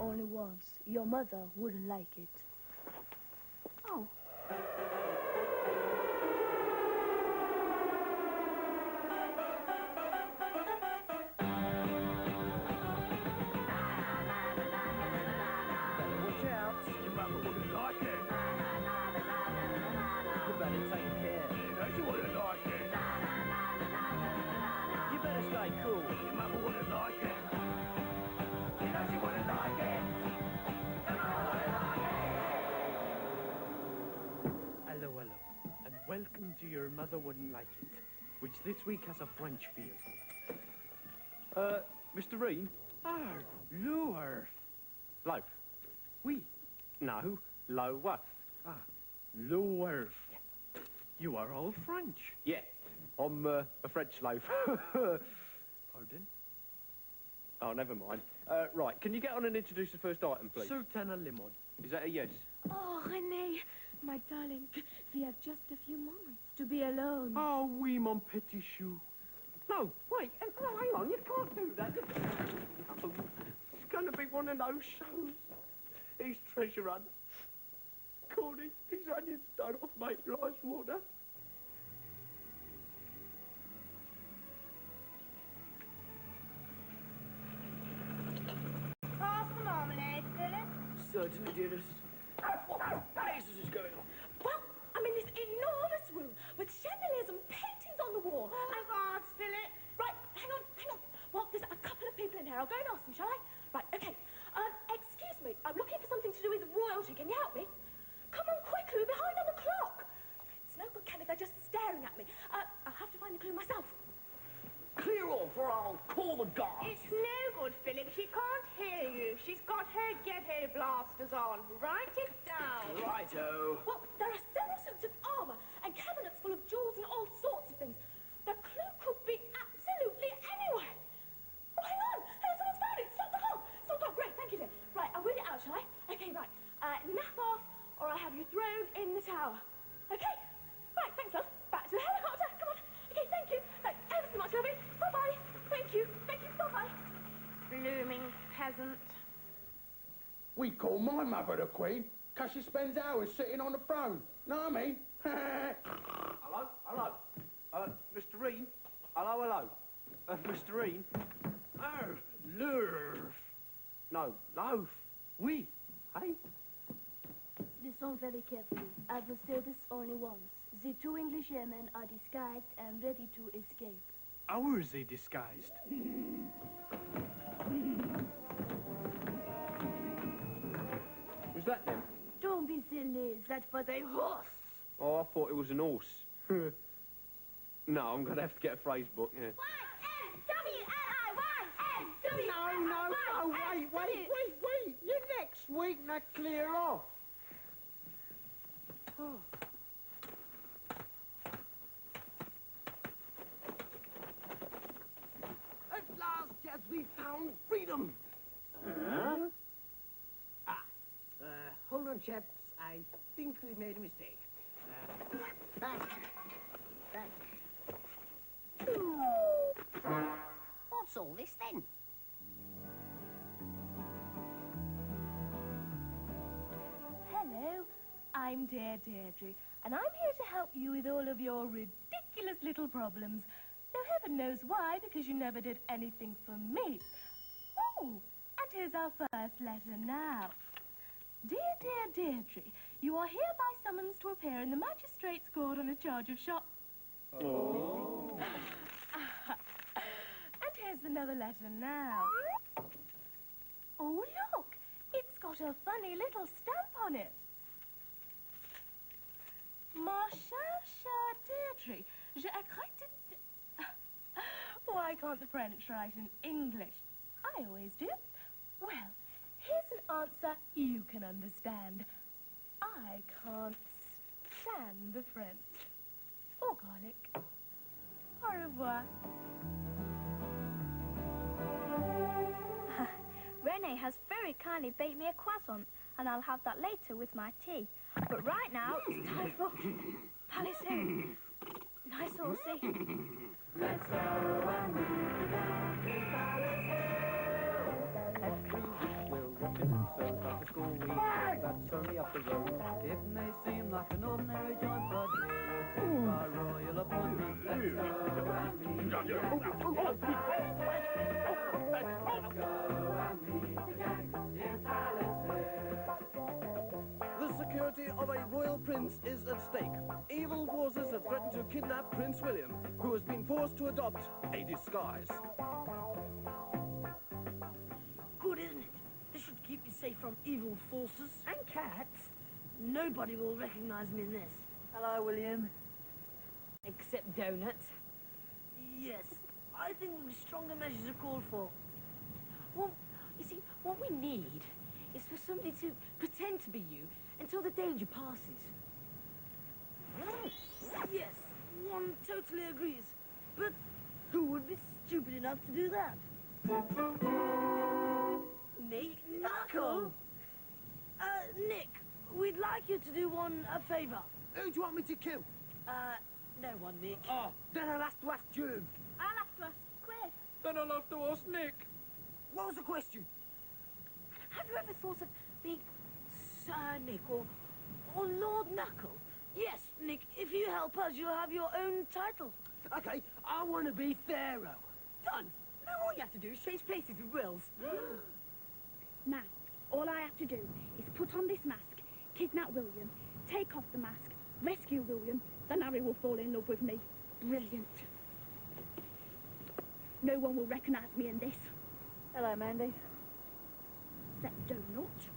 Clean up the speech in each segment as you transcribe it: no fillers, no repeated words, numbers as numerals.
only once. Your mother wouldn't like it. Oh. Watch out. Your mother wouldn't like it. You better take care. You know she wouldn't like it. You better stay cool. Your mother wouldn't like it. You know she wouldn't like it. Your mother wouldn't like it. Hello, hello, and welcome to Your Mother Wouldn't Like It, which this week has a French feel. Mr. Reen? Ah, lower. Loaf? Oui. No, lower. Ah, lower. You are all French. Yeah, I'm a French loaf. Pardon? Oh, never mind. Right, can you get on and introduce the first item, please? Sultana lemon. Is that a yes? Oh, René, my darling, we have just a few moments to be alone. Oh, oui, mon petit chou. No, wait, hang on, you can't do that. Oh, it's going to be one of those shows. He's treasure hunter. Corny, his onions done off, mate, rice water. Pass the marmalade, Philip. Certainly, dearest. What blazes is going on? Well, I'm in this enormous room with chandeliers and paintings on the wall. Oh, God, Philip. Right, hang on. Well, there's a couple of people in here. I'll go and ask them, shall I? Right, okay. Excuse me. I'm looking for something to do with royalty. Can you help me? Come on, quickly. We're behind on the clock. It's no good, Kenneth. They're just staring at me. I'll have to find the clue myself. Clear off or I'll call the guards. It's no good, Philip. She can't hear you. She's got her ghetto blasters on. Write it down. Righto. Well, there are several suits of armour and cabinets full of jewels and all sorts of things. The clue could be absolutely anywhere. Oh, hang on. Someone's found it. Stop the clock. Stop the clock. Great, thank you, dear. Right, I'll read it out, shall I? Okay, right. Nap off, or I have you thrown in the tower. Okay? Right, thanks, love. Back to the helicopter. Come on. Okay, thank you. Ever so much, lovey. Bye-bye. Thank you. Bye-bye. Blooming peasant. We call my mother the Queen, 'cause she spends hours sitting on the throne. Know what I mean? Hello. Mr. Reen? Hello. Mr. Reen? Ah, loaf. No, loaf. Oui. Hey? Listen very carefully. I will say this only once. The two English airmen are disguised and ready to escape. How are they disguised? Was that them? Don't be silly. That was a horse. Oh, I thought it was an horse. No, I'm going to have to get a phrase book, yeah. YMWLI. No, wait. You're next week, now clear off. Oh. At last, yes, we found freedom. Hold on, chaps. I think we made a mistake. Back. What's all this then? Hello, I'm Deirdre, and I'm here to help you with all of your ridiculous little problems. Now, heaven knows why, because you never did anything for me. Oh, and here's our first letter now. Dear Deirdre, you are hereby summoned to appear in the magistrate's court on a charge of Oh. And here's another letter now. Oh, look! It's got a funny little stamp on it. Ma chère Deirdre, je regrette... Why can't the French write in English? I always do. Well, here's an answer you can understand. I can't stand the French. Or garlic. Au revoir. René has very kindly baked me a croissant, and I'll have that later with my tea. But right now, it's time for Palissou. Nice saucy. Let's go and move down to Palissou. Every week we'll walk and so back to school we go. That's only up the road. It may seem like an ordinary joint, but here it is our royal appointment. Let's go and meet the gang. Let's go and meet the gang in Palace Hill. The security of a royal prince is at stake. Evil forces have threatened to kidnap Prince William, who has been forced to adopt a disguise. Good, isn't it? This should keep me safe from evil forces. And cats. Nobody will recognize me in this. Hello, William. Except Donut. Yes, I think stronger measures are called for. Well, you see, what we need is for somebody to pretend to be you until the danger passes. Yes, one totally agrees. But who would be stupid enough to do that? Nick Knuckle! Nick, we'd like you to do one a favour. Who do you want me to kill? No one, Nick. Oh, then I'll have to ask June. I'll have to ask Cliff. Then I'll have to ask Nick. What was the question? Have you ever thought of being Sir Nick or Lord Knuckle? Yes, Nick, if you help us, you'll have your own title. Okay, I want to be Pharaoh. Done. Now all you have to do is change places with Wills. Now, all I have to do is put on this mask, kidnap William, take off the mask, rescue William, then Harry will fall in love with me. Brilliant. No one will recognise me in this. Hello, Mandy. Except Donut.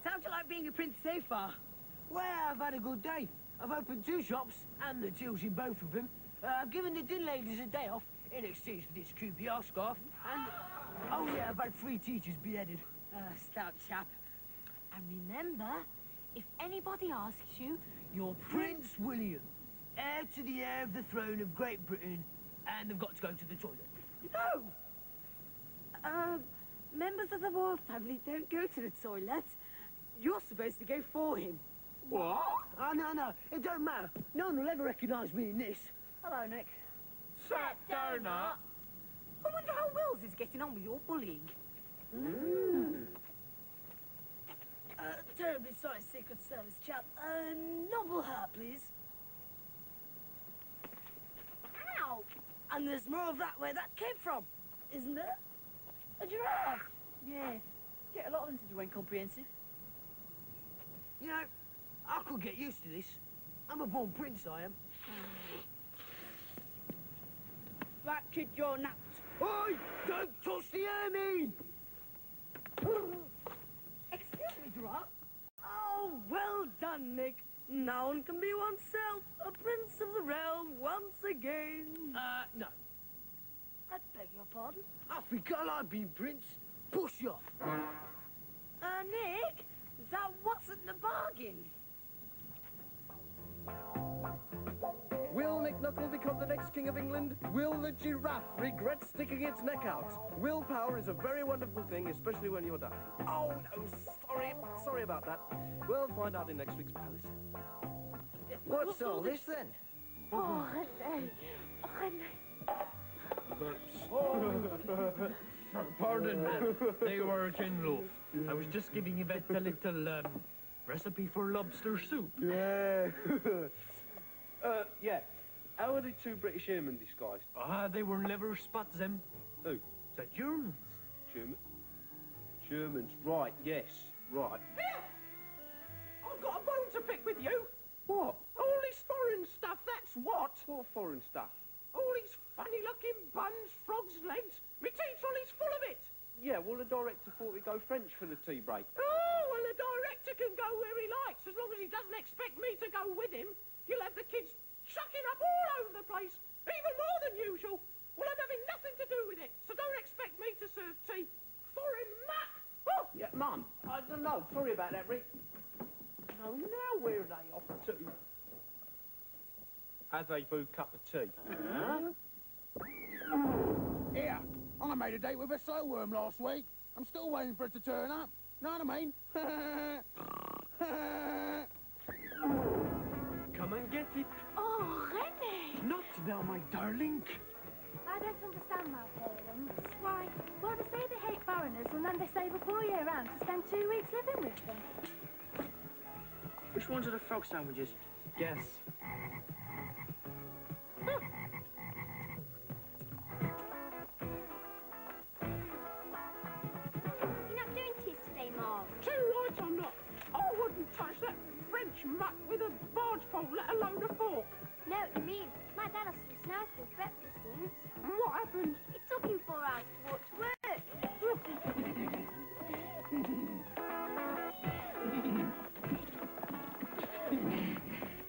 Sounds like being a prince so far. Well, I've had a good day. I've opened 2 shops, and the tills in both of them. I've given the din ladies a day off in exchange for this QPR scarf, and... Oh yeah, I've had 3 teachers beheaded. Stout chap. And remember, if anybody asks you, you're Prince William, heir to the heir of the throne of Great Britain, and they've got to go to the toilet. No! Members of the royal family don't go to the toilet. You're supposed to go for him. What? Oh, no, it don't matter. No one will ever recognise me in this. Hello, Nick. Sat Donut. I wonder how Wills is getting on with your bullying. Terribly sorry, Secret Service chap. Noble her, please. Ow! And there's more of that where that came from, isn't there? A giraffe. Yeah. Get a lot of them to join comprehensive. You know, I could get used to this. I'm a born prince, I am. Right, kid, you're napped. Oi! Don't touch the ermine! Excuse me, giraffe. Oh, well done, Nick. Now one can be oneself, a prince of the realm once again. No. I beg your pardon? I think I like being prince. Push off. Nick, that wasn't the bargain. Will Nick Knuckle become the next King of England? Will the giraffe regret sticking its neck out? Willpower is a very wonderful thing, especially when you're dying. Oh, no, sorry about that. We'll find out in next week's Palace. What's all this, then? Oh, hello. Pardon, they were General. I was just giving Yvette a little recipe for lobster soup. Yeah. Yeah. How are the 2 British airmen disguised? They will never spot them. Who? The Germans. Germans, right, yes, right. Here! I've got a bone to pick with you. What? All this foreign stuff, that's what. What foreign stuff? All these funny-looking buns, frogs' legs. My tea trolley's full of it. Yeah, well, the director thought we'd go French for the tea break. Oh, well, the director can go where he likes, as long as he doesn't expect me to go with him. You'll have the kids chucking up all over the place, even more than usual. Well, I'm having nothing to do with it, so don't expect me to serve tea. Foreign muck! Oh! Yeah, Mum, I don't know. Sorry about that, Rick. Oh, now where are they off to? Have a boo cup of tea. Here, I made a date with a slow worm last week. I'm still waiting for it to turn up. Know what I mean? Come and get it. Oh, René! Not now, my darling. I don't understand my parents. Why, well, they say they hate foreign foreigners and then they save up all year round to spend 2 weeks living with them. Which ones are the frog sandwiches? Guess. You're not doing teas today, Mom? Too right I'm not. I wouldn't touch that French mutt with a barge pole, let alone a fork. No, you mean, my dad has some snails for breakfast once. And what happened? It took him 4 hours to walk to work.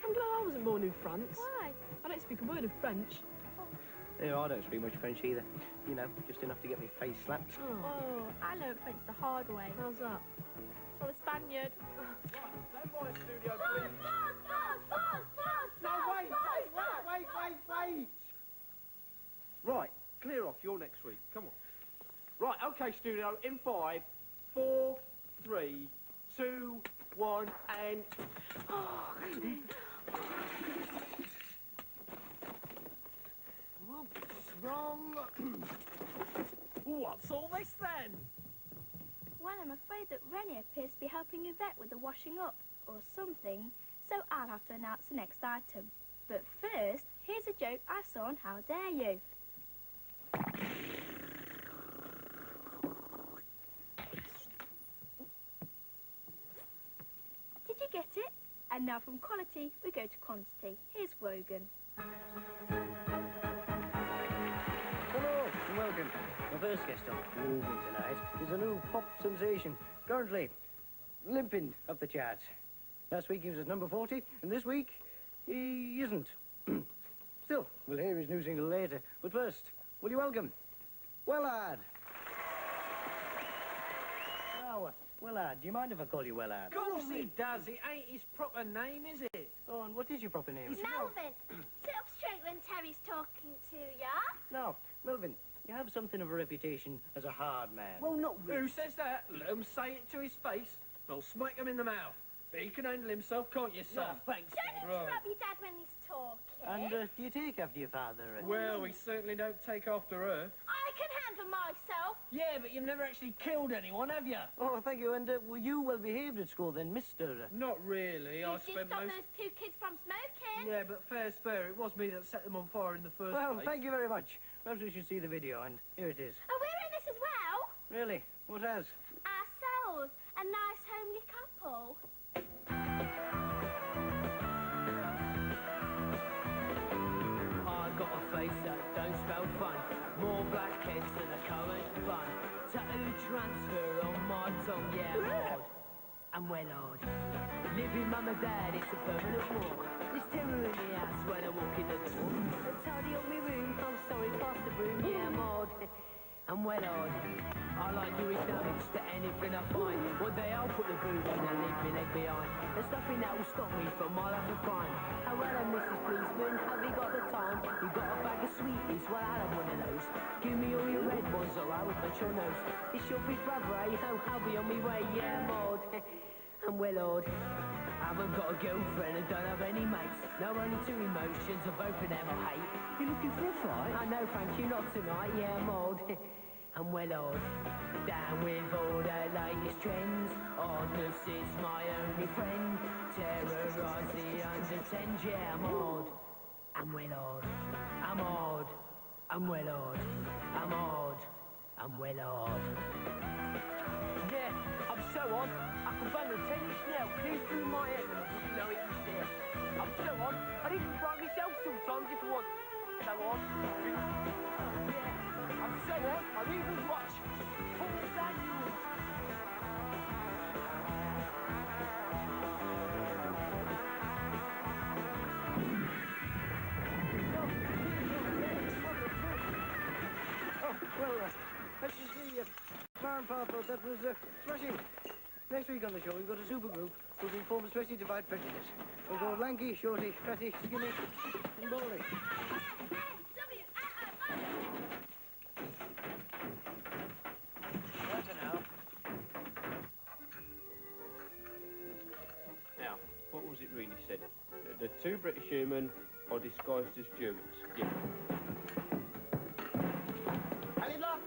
I'm glad I wasn't born in France. Why? I don't speak a word of French. Yeah, I don't speak much French either. You know, just enough to get my face slapped. Oh, I learned French the hard way. How's that? I'm a Spaniard. Stand by, studio, Fast, please. fast, fast, fast, fast, No, fast, wait. Right, clear off. You're next week. Come on. Right, okay, studio. In 5, 4, 3, 2, 1, and... What's wrong? What's all this then? Well, I'm afraid that Rennie appears to be helping Yvette with the washing up, or something, so I'll have to announce the next item. But first, here's a joke I saw on How Dare You. Did you get it? And now from quality, we go to quantity. Here's Wogan. Hello and welcome. My first guest on Wogan tonight is a new pop sensation, currently limping up the charts. Last week he was at number 40, and this week he isn't. Still, we'll hear his new single later. But first, will you welcome Wellard? Now, Wellard, do you mind if I call you Wellard? Of course he does. It ain't his proper name, is it? Oh, and what is your proper name? Melvin, sit up straight when Terry's talking to ya. No, Melvin, you have something of a reputation as a hard man. Well, not really. Who says that? Let him say it to his face. I'll smack him in the mouth. But he can handle himself, can't you, son? thanks. Don't interrupt your dad when he's talking. And do you take after your father? Well, we certainly don't take after her. I can handle myself. Yeah, but you've never actually killed anyone, have you? Oh, thank you. And were you well behaved at school then, Mr.? Not really. I You did spent stop most... those 2 kids from smoking. Yeah, but fair's fair. It was me that set them on fire in the first Well, place. thank you very much. Perhaps we should see the video, and here it is. Oh, we're in this as well. Really? What as? Ourselves, a nice homely couple. I got a face that don't spell fun. More blackheads than a current bun. Tattoo transfer on my tongue, yeah, Lord. I'm well odd. Living mum and dad, it's a permanent war. There's terror in the house when I walk in the door. Tidy up my room, I'm sorry, pass the broom, yeah, I'm odd. I'm well odd. I like doing damage to anything I find. One day I'll put the boot in and leave me leg behind. There's nothing that will stop me from my life of crime. Oh, well, Mrs. Policeman, have you got the time? You got a bag of sweeties? Well, I have one of those. Give me all your red ones or I will punch your nose. It's your big brother, eh? Oh, I'll be on my way, yeah, I'm odd. I'm well odd. I haven't got a girlfriend and don't have any mates. No, only 2 emotions, and both of them I hate. You looking for a fight? I know, thank you, not tonight, yeah, I'm odd. I'm well odd. Down with all the latest trends. Oddness is my only friend. Terrorise the under 10s, yeah, I'm odd. I'm well odd. I'm odd. I'm well odd. I'm odd. I'm well odd. Yeah, I'm so odd. I can bang a tennis nail clear through my head and I wouldn't know it was there. I'm so odd. I'd even cry myself sometimes if I want. So odd. Yeah, I'm so odd. I'd even watch Paul Daniels. Oh, well, as you see, Mar and Pa thought that was smashing. Next week on the show, we've got a super group who can form especially to fight prejudice. We'll go lanky, shorty, fatty, skinny, and baldy. Bye for now. Now, what was it really said? The 2 British airmen are disguised as Germans. Yeah. Any luck?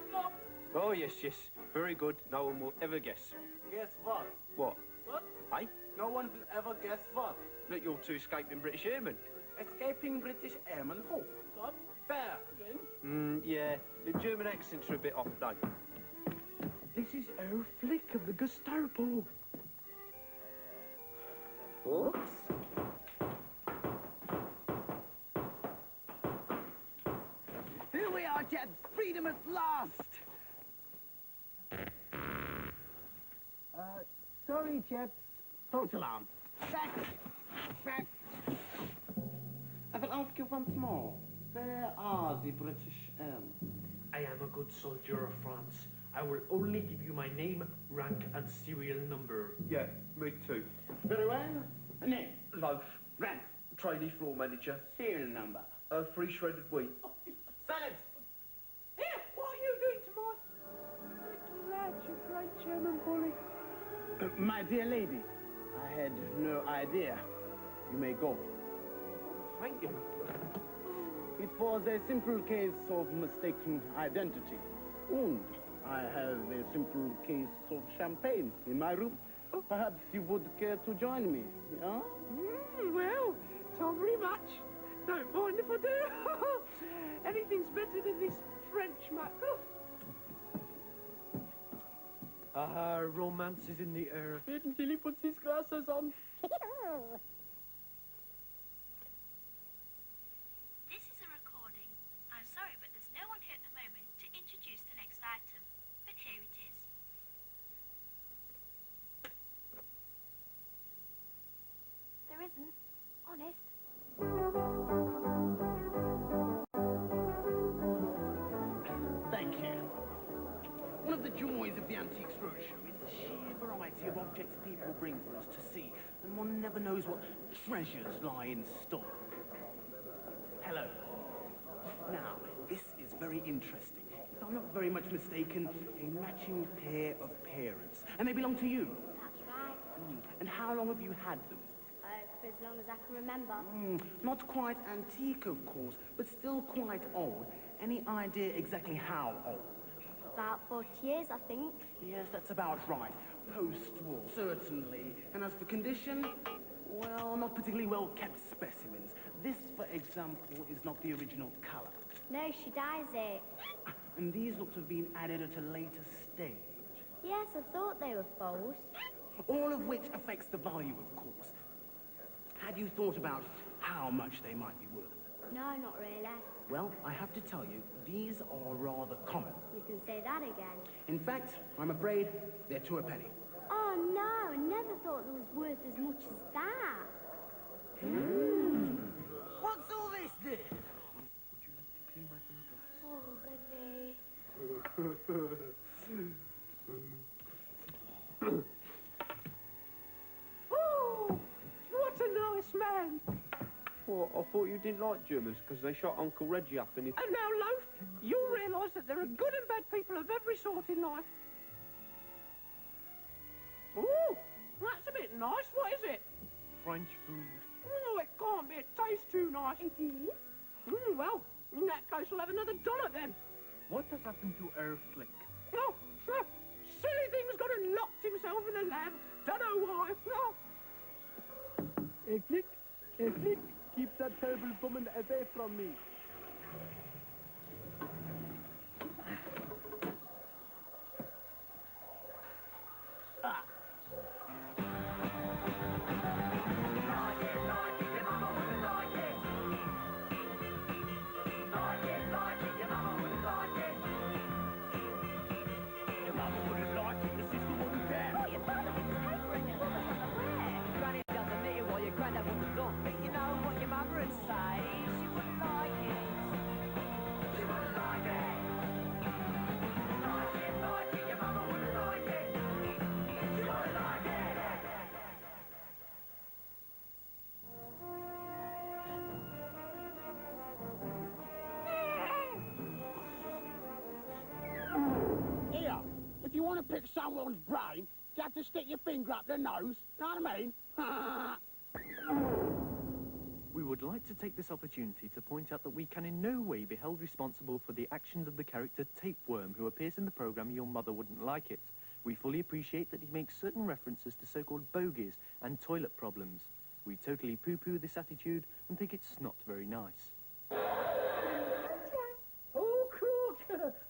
Oh, yes, yes. Very good. No one will ever guess. Guess what? What? What? Hey? No one will ever guess what? That you're two escaping British airmen. Escaping British airmen who? What? Fair again? Yeah. The German accents are a bit off, though. This is our flick of the Gestapo. Oops. Here we are, chaps. Freedom at last. Sorry, chaps. False alarm. Back. Back. I will ask you once more. Where are the British airmen? I am a good soldier of France. I will only give you my name, rank, and serial number. Yeah, me too. Very well. Name. Loaf. Rank. Trainee floor manager. Serial number. 3 shredded wheat. Silence. Here, what are you doing to my little lad, you great German bully? My dear lady, I had no idea. You may go. Thank you. It was a simple case of mistaken identity. And I have a simple case of champagne in my room. Perhaps you would care to join me, yeah? Well, not very much. Don't mind if I do. Anything's better than this French muck. Romance is in the air. Wait until he puts his glasses on. This is a recording. I'm sorry, but there's no one here at the moment to introduce the next item. But here it is. There isn't. Honest. Thank you. One of the joys of the Antiques Roadshow is the sheer variety of objects people bring for us to see, and one never knows what treasures lie in store. Hello. Now, this is very interesting. If I'm not very much mistaken, a matching pair of parents. And they belong to you. That's right. And how long have you had them? For as long as I can remember. Not quite antique, of course, but still quite old. Any idea exactly how old? About 40 years, I think. Yes, that's about right. Post-war, certainly. And as for condition, well, not particularly well-kept specimens. This, for example, is not the original colour. No, she dyes it. And these look to have been added at a later stage. Yes, I thought they were false. All of which affects the value, of course. Had you thought about how much they might be worth? No, not really. Well, I have to tell you, these are rather common. You can say that again. In fact, I'm afraid they're 2 a penny. Oh, no, I never thought they was worth as much as that. What's all this then? Would you like to clean my beer glass? Oh, Renee. Oh, what a nice man. What? I thought you didn't like Germans because they shot Uncle Reggie up in his... And now, Loaf, you'll realise that there are good and bad people of every sort in life. Oh, that's a bit nice. What is it? French food. Oh, it can't be. It tastes too nice. It is? Well, in that case, I'll have another dollar then. What has happened to our flick? Oh, silly thing's got locked himself in the lab. Don't know why. No. Hey, Flick. Hey, Flick. Keep that terrible woman away from me. If you want to pick someone's brain, you have to stick your finger up their nose. Know what I mean? We would like to take this opportunity to point out that we can in no way be held responsible for the actions of the character Tapeworm, who appears in the programme Your Mother Wouldn't Like It. We fully appreciate that he makes certain references to so-called bogies and toilet problems. We totally poo-poo this attitude and think it's not very nice.